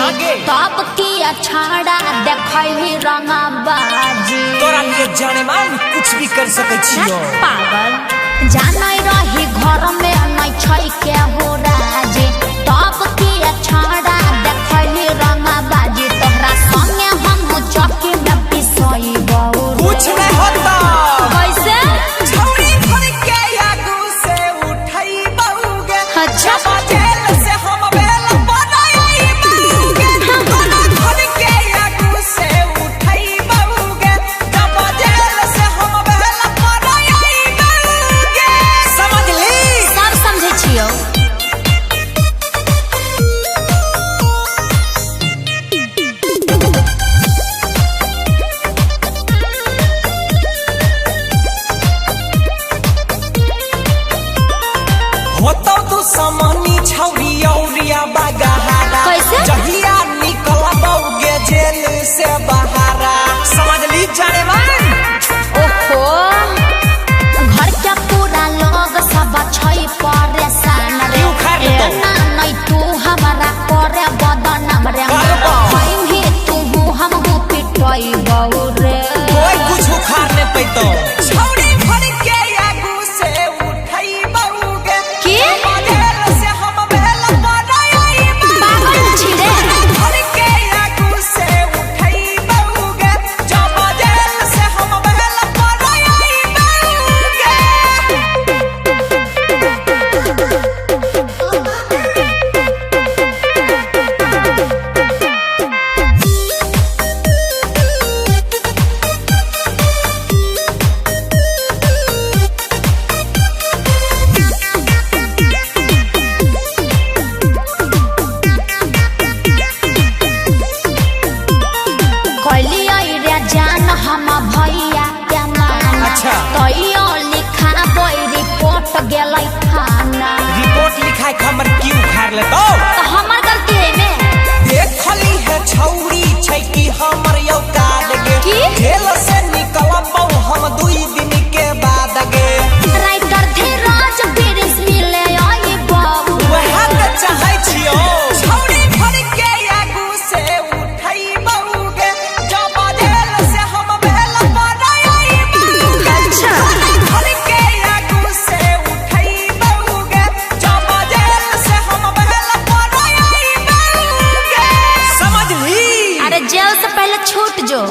आगे तब किया छाड़ा देखली रंगबाजी तोरा लिए जाने मान कुछ भी कर सके छियो पागल जानै रही घर में नहीं छै के हो राजी तब किया छाड़ा देखली रंगबाजी तोहरा संगे हम चौकी में पिसई बहु कुछ नहीं होता कैसे छौरी भर के आगू से उठाई बहुगे अच्छा जेल से हम बेल बनाई बहुगे दोनों भर के आगू से उठाई बहुगे जब जेल से हम बेल बनाई बहुगे समझ ली सब समझे छियो होतो तू समानी छौरी औरिया बगहारा कैसे? जहिया निकलबोगे जेल से बहारा समझ ली जाने मान ओहो घर के पूरा लोग सब छै परेशान रे क्यों खा रहे हो? ना नहीं तू हमारा करे बदनाम रे करबो। हम ही तू हम पिटई बहु रे कोई कुछ उखाड़ नहीं पैतो छौरी भर के आगू से उठाई बहुगे की? जेल से हम बेल बनाई पागल छी रे भर के आगू से उठाई बहुगे जब जेल से हम बेल बनाई बहुगे कहलिए रे जान हम भैया के माना अच्छा। तैयो लिखा रिपोर्ट गेलै थाना रिपोर्ट लिखाए के हमर की उखाड़ लेतो तो हमर गलती है में देखली है छौरी छै कि हमर औकात गे की? जेल से निकलबौ हम 2 दिन के बाद गे राइटर धीरज बिरिस मिले आई बाबू वह त चाहै छियो छौरी भर के आगू से उठाई बहुगे जब जेल से हम बेल बनाई बहुगे अच्छा। भर के आगू से उठाई बहुगे जब जेल से हम बेल बनाई बहुगे समझ ली अरे जेल से पहले छूट जो